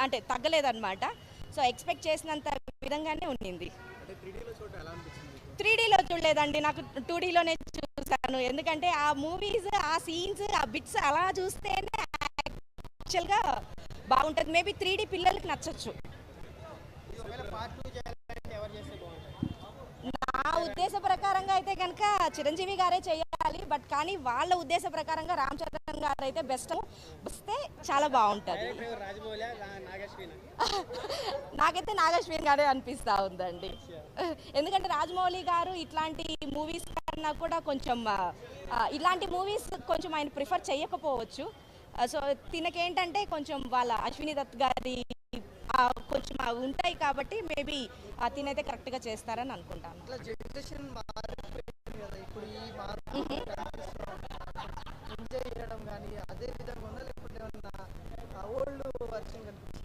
అంటే తగ్గలేదన్నమాట. So expect చేసినంత విధంగానే ఉండింది. 3Dలో చూడలేదండి, నాకు 2Dలోనే చూసాను. ఎందుకంటే ఆ మూవీస్, ఆ సీన్స్, ఆ బిట్స్ అలా చూస్తేనే యాక్చువల్గా బాగుంటుంది. మేబీ 3D పిల్లలకి నచ్చచ్చు. నా ఉద్దేశ ప్రకారంగా అయితే కనుక చిరంజీవి గారే చేయాలి. బట్ కానీ వాళ్ళ ఉద్దేశ ప్రకారంగా రామ్ చరణ్ గారు అయితే బెస్ట్ వస్తే చాలా బాగుంటుంది. నాకైతే నాగశ్విన్ గారే అనిపిస్తూ ఉందండి. ఎందుకంటే రాజమౌళి గారు ఇట్లాంటి మూవీస్ కన్నా కూడా కొంచెం ఇలాంటి మూవీస్ కొంచెం ఆయన ప్రిఫర్ చేయకపోవచ్చు. సో తినకేంటంటే కొంచెం వాళ్ళ అశ్విని దత్ గారి కొంచెం అవి ఉంటాయి కాబట్టి మేబీ తినైతే కరెక్ట్గా చేస్తారని అనుకుంటాను.